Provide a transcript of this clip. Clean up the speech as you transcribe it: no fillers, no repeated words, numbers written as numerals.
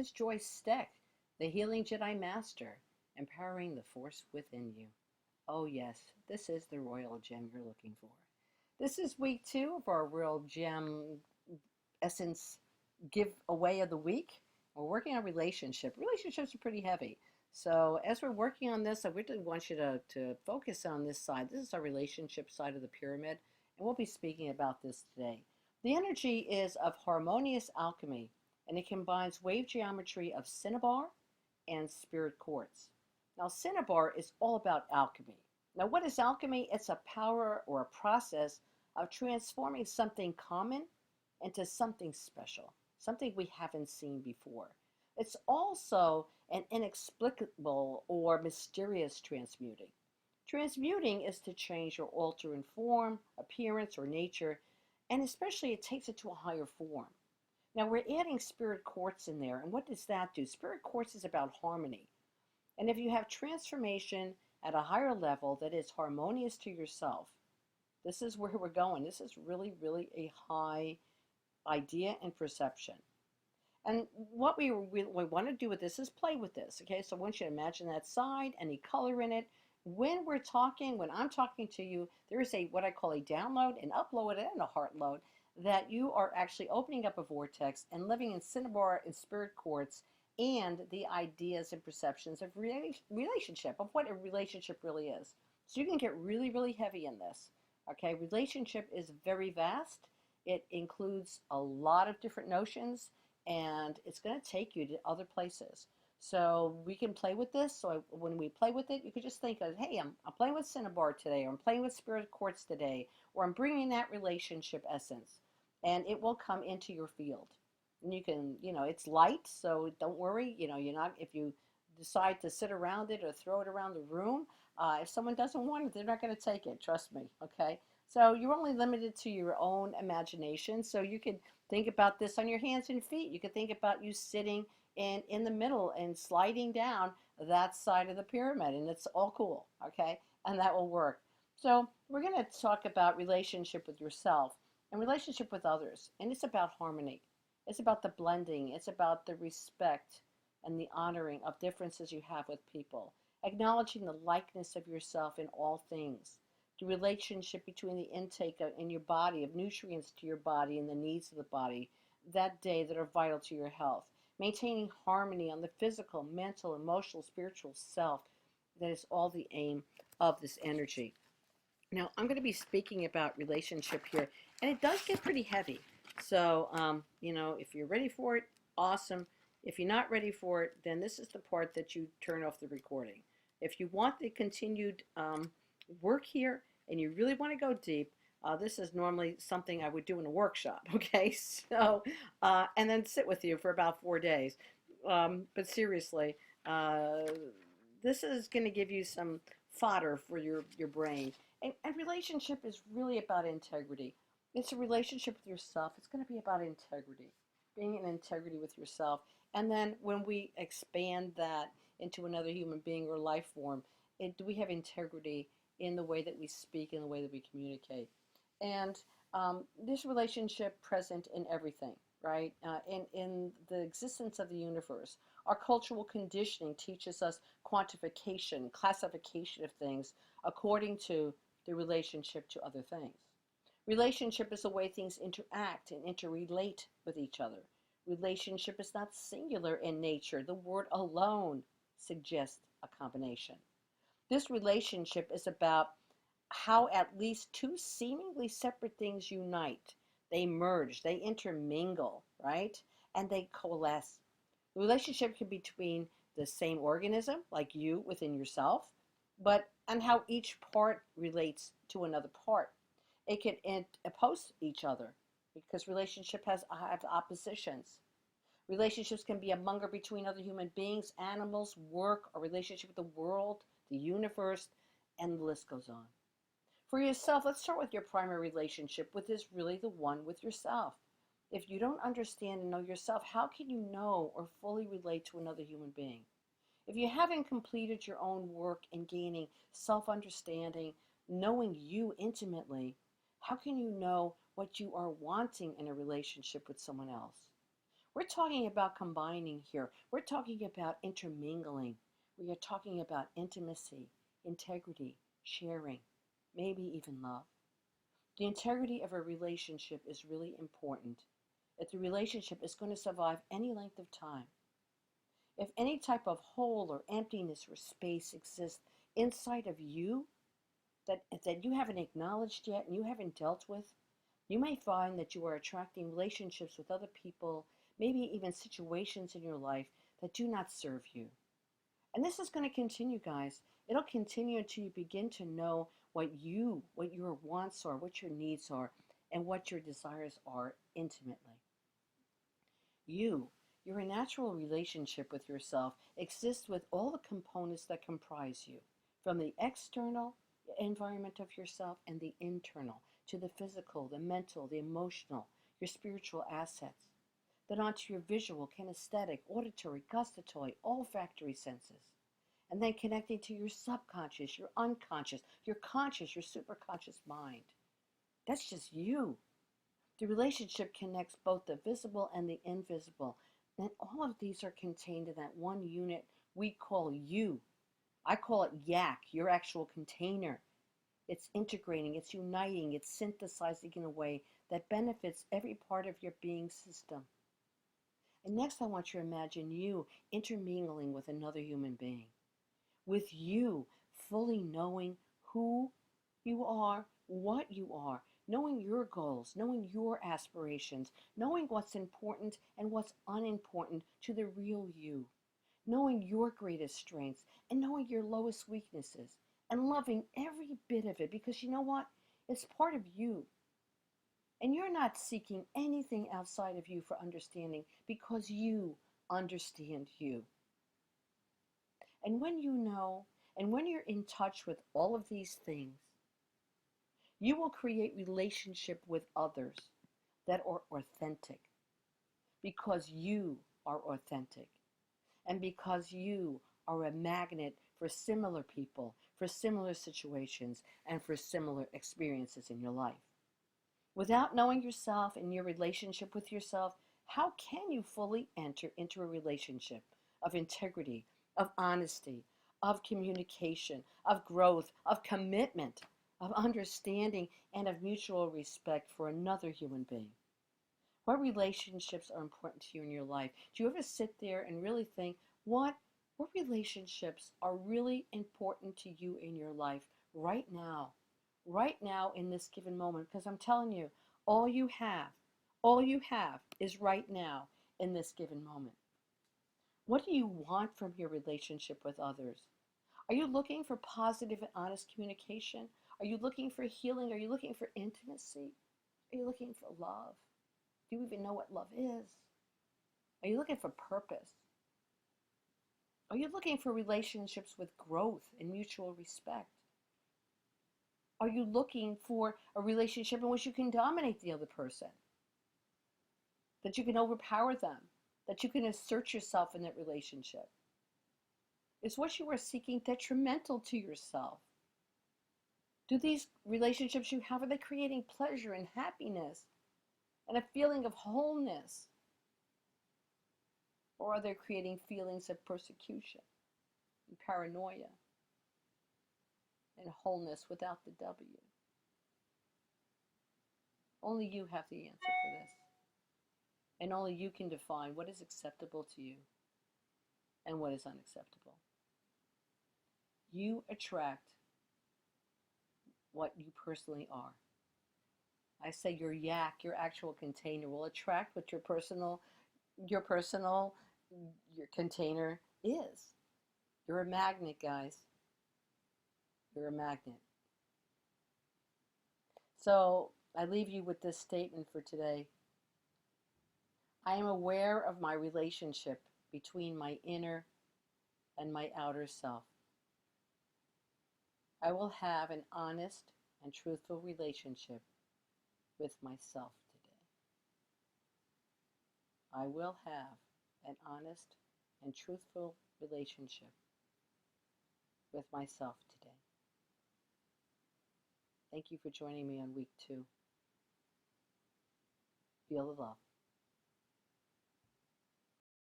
is Joyce Steck, the Healing Jedi Master, empowering the force within you. Oh, yes, this is the Royal Gem you're looking for. This is week 2 of our Royal Gem Essence giveaway of the week. We're working on relationship. Relationships are pretty heavy. So as we're working on this, I really want you to focus on this side. This is our relationship side of the pyramid, and we'll be speaking about this today. The energy is of harmonious alchemy, and it combines wave geometry of cinnabar and spirit quartz. Now, cinnabar is all about alchemy. Now, what is alchemy? It's a power or a process of transforming something common into something special, something we haven't seen before. It's also an inexplicable or mysterious transmuting. Transmuting is to change or alter in form, appearance, or nature, and especially it takes it to a higher form. Now we're adding spirit quartz in there, and what does that do? Spirit quartz is about harmony. And if you have transformation at a higher level that is harmonious to yourself, this is where we're going. This is really, really a high idea and perception. And what we want to do with this is play with this, okay? So I want you to imagine that side, any color in it. When I'm talking to you, there is a what I call a download, an upload, and a heart load that you are actually opening up a vortex and living in cinnabar and spirit quartz and the ideas and perceptions of relationship, of what a relationship really is. So you can get really, really heavy in this, okay? Relationship is very vast. It includes a lot of different notions, and it's going to take you to other places. So we can play with this. So when we play with it, you could just think of, hey, I'm playing with cinnabar today, or I'm playing with spirit quartz today, or I'm bringing that relationship essence, and it will come into your field. And you can, it's light, so don't worry. You're not, if you decide to sit around it or throw it around the room, if someone doesn't want it, they're not going to take it. Trust me, okay? So you're only limited to your own imagination. So you could think about this on your hands and feet. You could think about you sitting in the middle and sliding down that side of the pyramid, and it's all cool, okay? And that will work. So we're going to talk about relationship with yourself and relationship with others, and it's about harmony. It's about the blending. It's about the respect and the honoring of differences you have with people, acknowledging the likeness of yourself in all things, the relationship between the intake in your body of nutrients to your body and the needs of the body that day that are vital to your health, maintaining harmony on the physical, mental, emotional, spiritual self. That is all the aim of this energy. Now, I'm going to be speaking about relationship here, and it does get pretty heavy. So, if you're ready for it, awesome. If you're not ready for it, then this is the part that you turn off the recording. If you want the continued work here and you really want to go deep, this is normally something I would do in a workshop, okay? So, and then sit with you for about 4 days. But seriously, this is going to give you some fodder for your brain. And relationship is really about integrity. It's a relationship with yourself. It's going to be about integrity, being in integrity with yourself. And then when we expand that into another human being or life form, do we have integrity in the way that we speak, in the way that we communicate? And this relationship present in everything, right? In the existence of the universe. Our cultural conditioning teaches us quantification, classification of things according to the relationship to other things. Relationship is the way things interact and interrelate with each other. Relationship is not singular in nature. The word alone suggests a combination. This relationship is about how at least two seemingly separate things unite. They merge, they intermingle, right? And they coalesce. The relationship can be between the same organism, like you within yourself, and how each part relates to another part. It can oppose each other because relationship have oppositions. Relationships can be among or between other human beings, animals, work, or relationship with the world, the universe, and the list goes on. For yourself, let's start with your primary relationship, which is really the one with yourself. If you don't understand and know yourself, how can you know or fully relate to another human being? If you haven't completed your own work in gaining self-understanding, knowing you intimately, how can you know what you are wanting in a relationship with someone else? We're talking about combining here. We're talking about intermingling. We are talking about intimacy, integrity, sharing, maybe even love. The integrity of a relationship is really important. If the relationship is going to survive any length of time, if any type of hole or emptiness or space exists inside of you that you haven't acknowledged yet and you haven't dealt with, you may find that you are attracting relationships with other people, maybe even situations in your life that do not serve you. And this is going to continue, guys. It'll continue until you begin to know what your wants are, what your needs are, and what your desires are intimately. Your natural relationship with yourself exists with all the components that comprise you, from the external environment of yourself and the internal, to the physical, the mental, the emotional, your spiritual assets, then onto your visual, kinesthetic, auditory, gustatory, olfactory senses, and then connecting to your subconscious, your unconscious, your conscious, your superconscious mind. That's just you. The relationship connects both the visible and the invisible. And all of these are contained in that one unit we call you. I call it yak, your actual container. It's integrating, it's uniting, it's synthesizing in a way that benefits every part of your being system. And next, I want you to imagine you intermingling with another human being, with you fully knowing who you are, what you are, knowing your goals, knowing your aspirations, knowing what's important and what's unimportant to the real you, knowing your greatest strengths and knowing your lowest weaknesses, and loving every bit of it, because you know what? It's part of you. And you're not seeking anything outside of you for understanding, because you understand you. And when you know, and when you're in touch with all of these things, you will create relationship with others that are authentic, because you are authentic, and because you are a magnet for similar people, for similar situations, and for similar experiences in your life. Without knowing yourself and your relationship with yourself, how can you fully enter into a relationship of integrity, of honesty, of communication, of growth, of commitment, of understanding, and of mutual respect for another human being? What relationships are important to you in your life? Do you ever sit there and really think, what relationships are really important to you in your life right now in this given moment? Because I'm telling you, all you have is right now in this given moment. What do you want from your relationship with others? Are you looking for positive and honest communication? Are you looking for healing? Are you looking for intimacy? Are you looking for love? Do you even know what love is? Are you looking for purpose? Are you looking for relationships with growth and mutual respect? Are you looking for a relationship in which you can dominate the other person? That you can overpower them? That you can assert yourself in that relationship? Is what you are seeking detrimental to yourself? Do these relationships you have, are they creating pleasure and happiness and a feeling of wholeness? Or are they creating feelings of persecution and paranoia and wholeness without the W? Only you have the answer for this. And only you can define what is acceptable to you and what is unacceptable. You attract what you personally are. I say your yak, your actual container, will attract what your container is. You're a magnet, guys. You're a magnet. So I leave you with this statement for today. I am aware of my relationship between my inner and my outer self. I will have an honest and truthful relationship with myself today. I will have an honest and truthful relationship with myself today. Thank you for joining me on week 2. Feel the love.